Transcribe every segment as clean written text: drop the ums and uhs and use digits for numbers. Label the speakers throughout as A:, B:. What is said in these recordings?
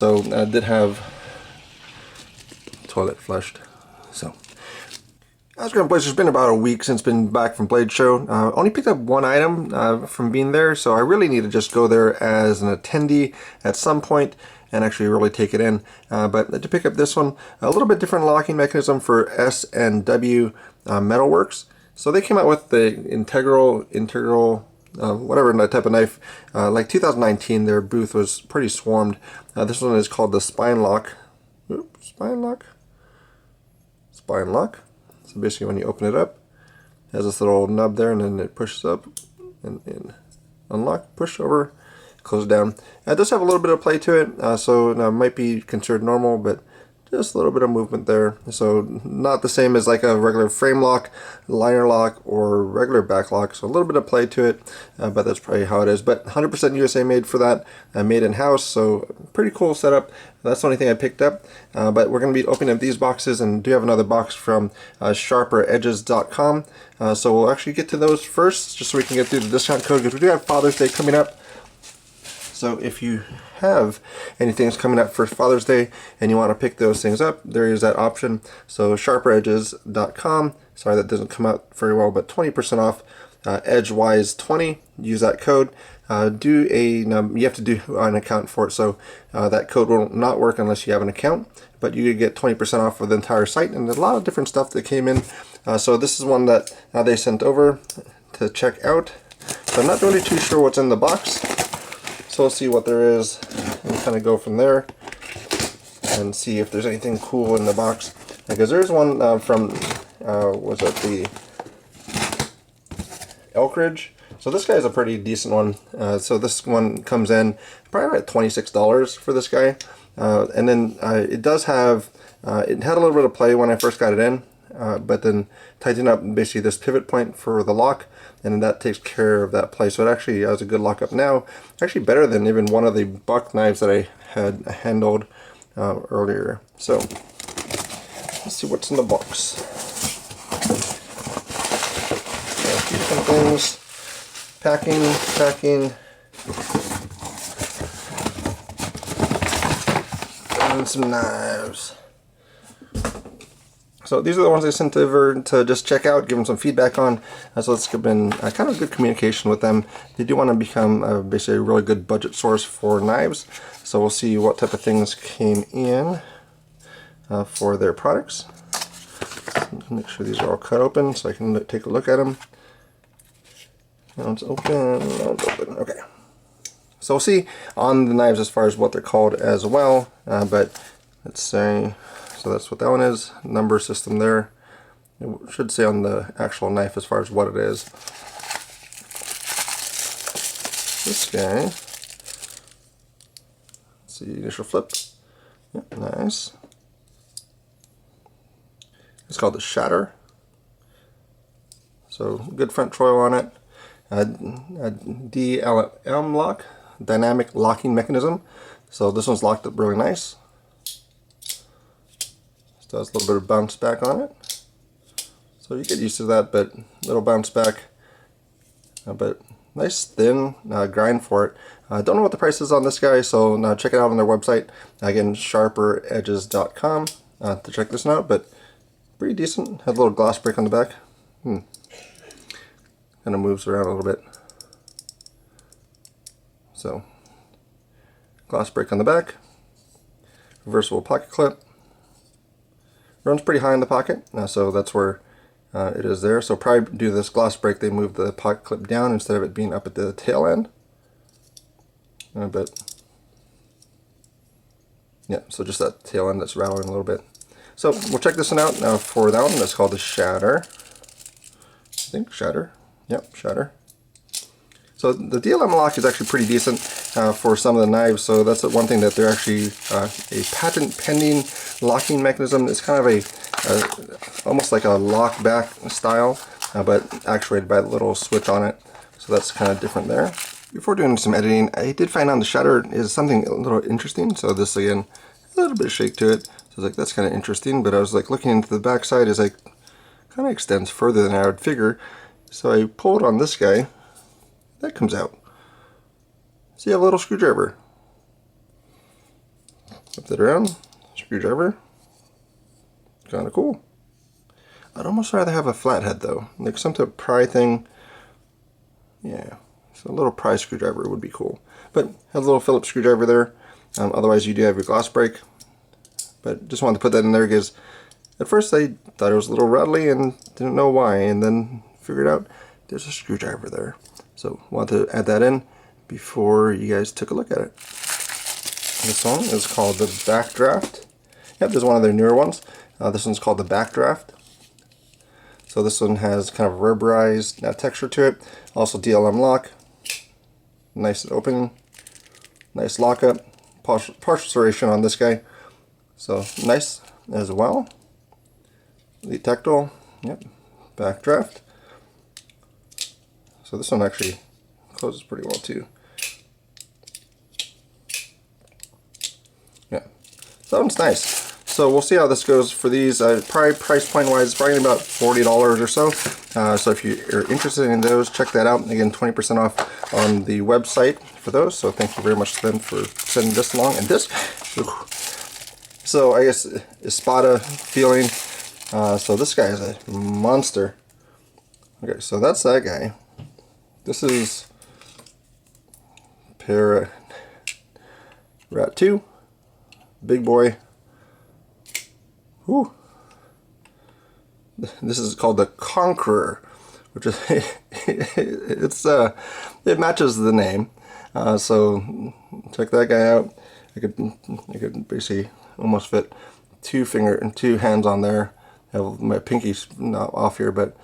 A: So I did have toilet flushed. So I was going to place. It's been about a week since been back from Blade Show. Only picked up one item from being there, so I really need to just go there as an attendee at some point and actually really take it in. But to pick up this one, a little bit different locking mechanism for S&W Metalworks. So they came out with the integral, whatever type of knife. Like 2019, their booth was pretty swarmed. This one is called the Spine Lock. Oops, Spine Lock. Spine Lock. So basically when you open it up, it has this little nub there, and then it pushes up and unlock, push over, close down. It does have a little bit of play to it, so it might be considered normal, but just a little bit of movement there. So not the same as like a regular frame lock, liner lock, or regular back lock. So a little bit of play to it, but that's probably how it is. But 100% USA made for that, made in-house, so pretty cool setup. That's the only thing I picked up, but we're going to be opening up these boxes, and do have another box from sharperedges.com. So we'll actually get to those first, just so we can get through the discount code, because we do have Father's Day coming up. So if you have anything coming up for Father's Day and you want to pick those things up, there is that option. So sharperedges.com. Sorry, that doesn't come out very well, but 20% off. Edgewise20. Use that code. You have to do an account for it, so that code will not work unless you have an account. But you get 20% off for the entire site, and there's a lot of different stuff that came in. So this is one that they sent over to check out. So I'm not really too sure what's in the box. So we'll see what there is and kind of go from there and see if there's anything cool in the box. Because there's one from, was it the Elkridge? So this guy's a pretty decent one. So this one comes in probably about $26 for this guy. And then it does have, it had a little bit of play when I first got it in. But then tighten up basically this pivot point for the lock, and then that takes care of that play. So it actually has a good lockup now. Actually better than even one of the buck knives that I had handled earlier. So let's see what's in the box. So a few different things. Packing. And some knives. So these are the ones I sent over to just check out, give them some feedback on. So it's been kind of good communication with them. They do want to become basically a really good budget source for knives. So we'll see what type of things came in for their products. So make sure these are all cut open so I can take a look at them. Now it's open. Now it's open. Okay. So we'll see on the knives as far as what they're called as well. But let's say. So that's what that one is. Number system there. It should say on the actual knife as far as what it is. This guy. Let's see, initial flip. Yep, nice. It's called the Shatter. So good front choil on it. DLM lock, dynamic locking mechanism. So this one's locked up really nice. Still has a little bit of bounce back on it. So you get used to that, but little bounce back. But nice thin grind for it. I don't know what the price is on this guy, so now check it out on their website. Again, sharperedges.com to check this one out, but pretty decent. Has a little glass break on the back. Kind of moves around a little bit. So, glass break on the back. Reversible pocket clip. Runs pretty high in the pocket, so that's where it is there. So probably due to this glass break, they moved the pocket clip down instead of it being up at the tail end. But yeah, so just that tail end that's rattling a little bit. So we'll check this one out now for that one. That's called the Shatter. I think Shatter. Yep, Shatter. So the DLM lock is actually pretty decent for some of the knives. So that's the one thing that they're actually a patent pending locking mechanism. It's kind of a almost like a lock back style, but actuated by a little switch on it. So that's kind of different there. Before doing some editing, I did find on the Shatter is something a little interesting. So this again, a little bit of shake to it. So I was like, that's kind of interesting. But I was like looking into the back side, is like kind of extends further than I would figure. So I pulled on this guy. That comes out. So you have a little screwdriver. Flip it around, screwdriver. Kind of cool. I'd almost rather have a flathead though, like some type of pry thing. Yeah, so a little pry screwdriver would be cool. But has a little Phillips screwdriver there. Otherwise you do have your gloss break. But just wanted to put that in there because at first I thought it was a little rattly and didn't know why, and then figured out there's a screwdriver there. So wanted to add that in before you guys took a look at it. This one is called the Backdraft. Yep, there's one of their newer ones. This one's called the Backdraft. So this one has kind of rubberized texture to it. Also DLM lock. Nice opening. Nice lockup. Partial serration on this guy. So nice as well. The tactile. Yep. Backdraft. So this one actually closes pretty well too. Yeah. So that one's nice. So we'll see how this goes for these. Probably price point wise, it's probably about $40 or so. So if you're interested in those, check that out. Again, 20% off on the website for those. So thank you very much to them for sending this along. And this, so I guess Espada feeling. So this guy is a monster. Okay, so that's that guy. This is Para Rat 2, big boy. Whew. This is called the Conqueror, which is it matches the name. So check that guy out. I could basically almost fit two hands on there. I have my pinky's not off here, but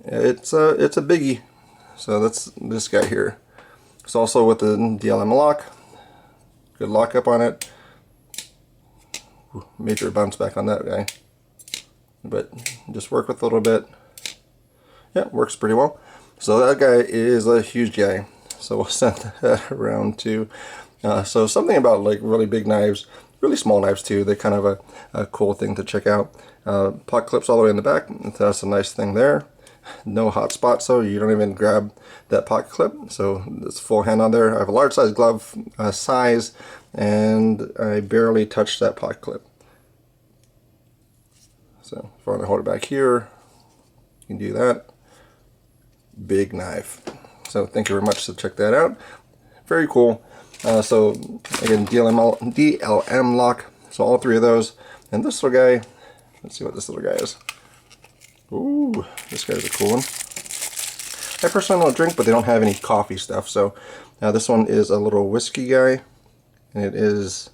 A: it's a biggie. So that's this guy here. It's also with the DLM lock. Good lockup on it. Major bounce back on that guy, but just work with a little bit. Yeah, works pretty well. So that guy is a huge guy, so we'll send that around too. So something about like really big knives, really small knives too, they're kind of a cool thing to check out. Pot clips all the way in the back. That's a nice thing there. No hot spot, so you don't even grab that pocket clip. So it's full hand on there. I have a large size glove size, and I barely touched that pocket clip. So if I want to hold it back here, you can do that. Big knife. So thank you very much. So check that out. Very cool. So again, DLM lock. So all three of those. And this little guy, let's see what this little guy is. Ooh, this guy's a cool one. I personally don't drink, but they don't have any coffee stuff. So this one is a little whiskey guy, and it is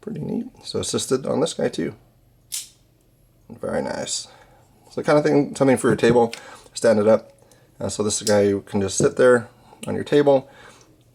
A: pretty neat. So assisted on this guy too. Very nice. So kind of thing, something for your table, stand it up. So this is a guy you can just sit there on your table.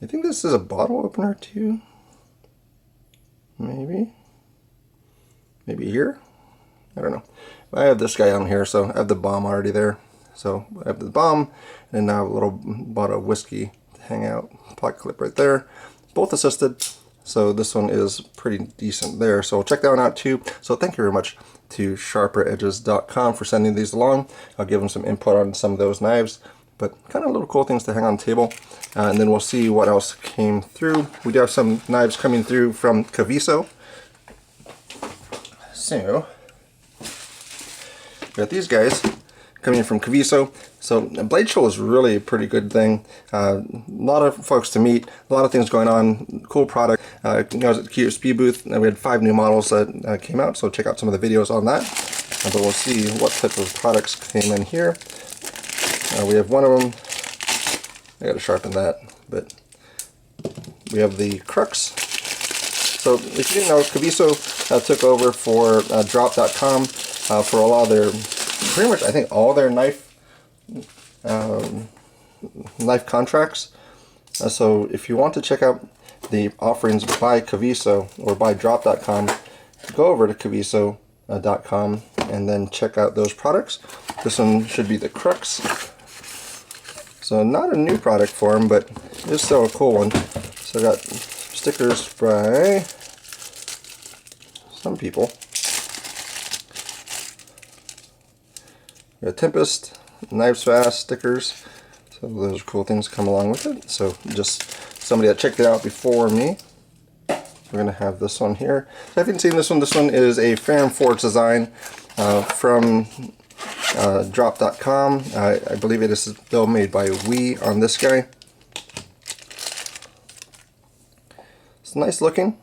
A: I think this is a bottle opener too. Maybe here. I don't know. I have this guy on here, so I have the bomb already there. So I have the bomb, and now a little bottle of whiskey to hang out. Pocket clip right there. Both assisted. So this one is pretty decent there. So check that one out too. So thank you very much to sharperedges.com for sending these along. I'll give them some input on some of those knives, but kind of little cool things to hang on the table. And then we'll see what else came through. We do have some knives coming through from Kaviso. So we got these guys coming from Kaviso. So Blade Show is really a pretty good thing. A lot of folks to meet, a lot of things going on, cool product. I was at the QSP booth, and we had 5 new models that came out, so check out some of the videos on that. But we'll see what type of products came in here. We have one of them. I gotta sharpen that, but we have the Crux. So if you didn't know, Kaviso took over for drop.com for a lot of their, pretty much I think all their knife contracts. So if you want to check out the offerings by Kaviso or by drop.com, go over to kaviso.com and then check out those products. This one should be the Crux. So not a new product for them, but it's still a cool one. So I got stickers by some people. We got Tempest, Knives Fast stickers. So those are cool things come along with it. So just somebody that checked it out before me. we're going to have this one here. So if you haven't seen this one, is a Ferrum Forge design from drop.com. I believe it is still made by We on this guy. It's nice looking,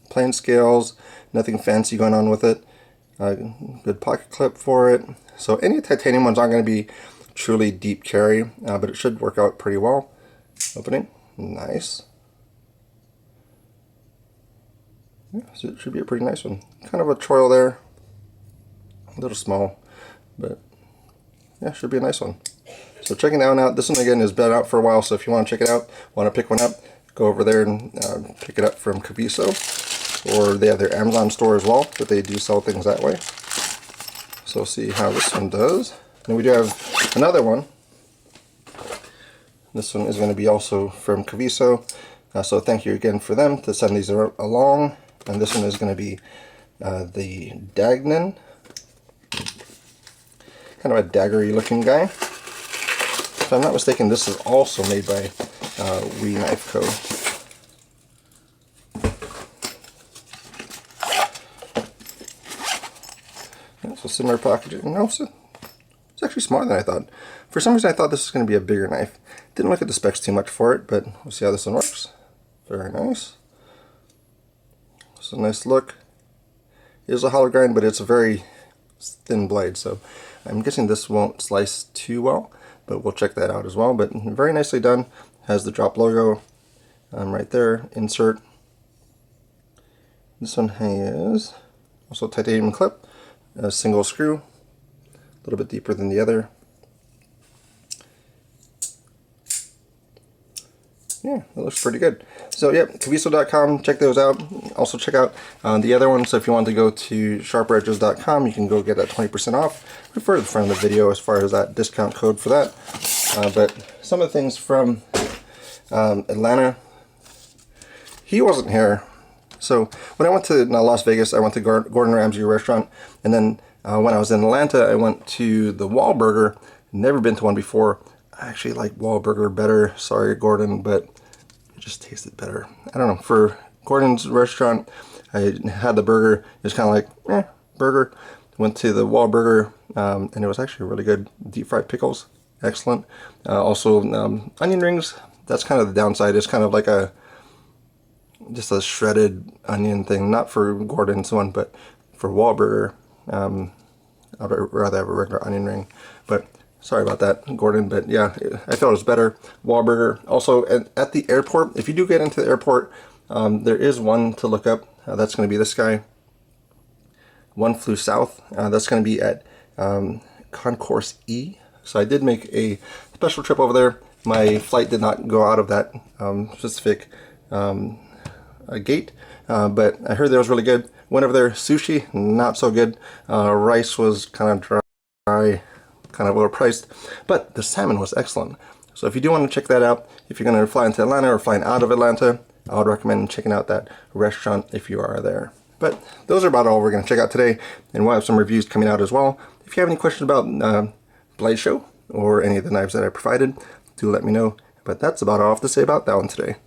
A: plain scales, nothing fancy going on with it. Good pocket clip for it. So any titanium ones aren't going to be truly deep carry, but it should work out pretty well. Opening, nice. Yeah, so it should be a pretty nice one. Kind of a choil there, a little small, but yeah, should be a nice one. So checking that one out. This one again has been out for a while, so if you want to check it out, want to pick one up, go over there and pick it up from Kaviso, or they have their Amazon store as well, but they do sell things that way. So see how this one does. And we do have another one. This one is going to be also from Kaviso, so thank you again for them to send these along. And this one is going to be the Dagnan, kind of a daggery looking guy. If I'm not mistaken, this is also made by We Knife Co. Yeah, so similar packaging. No, it's actually smaller than I thought. For some reason I thought this was going to be a bigger knife. Didn't look at the specs too much for it, but we'll see how this one works. Very nice. It's a nice look. It is a hollow grind, but it's a very thin blade, so I'm guessing this won't slice too well, but we'll check that out as well. But very nicely done. Has the drop logo right there, insert. This one has also a titanium clip, a single screw, a little bit deeper than the other. Yeah, that looks pretty good. So yeah, Kaviso.com, check those out. Also check out the other one. So if you want to go to sharperedges.com, you can go get that 20% off. Refer to the front of the video as far as that discount code for that. But some of the things from Atlanta, he wasn't here. So when I went to Las Vegas, I went to Gordon Ramsay restaurant, and then when I was in Atlanta, I went to the Wahlburger. Never been to one before. I actually like Wahlburger better. Sorry, Gordon, but it just tasted better. I don't know. For Gordon's restaurant, I had the burger. It was kind of like, burger. Went to the Wahlburger, and it was actually really good. Deep fried pickles, excellent. Also, onion rings. That's kind of the downside. It's kind of like just a shredded onion thing. Not for Gordon's one, but for Wahlburger, I'd rather have a regular onion ring. But sorry about that, Gordon, but yeah, I thought it was better. Wahlburger. Also, at the airport, if you do get into the airport, there is one to look up. That's going to be this guy. One flew south. That's going to be at Concourse E. So I did make a special trip over there. My flight did not go out of that specific gate, but I heard that it was really good. Went over there. Sushi, not so good. Rice was kind of dry, kind of overpriced, but the salmon was excellent. So if you do want to check that out, if you're going to fly into Atlanta or flying out of Atlanta, I would recommend checking out that restaurant if you are there. But those are about all we're going to check out today, and we'll have some reviews coming out as well. If you have any questions about Blade Show or any of the knives that I provided, do let me know. But that's about all I have to say about that one today.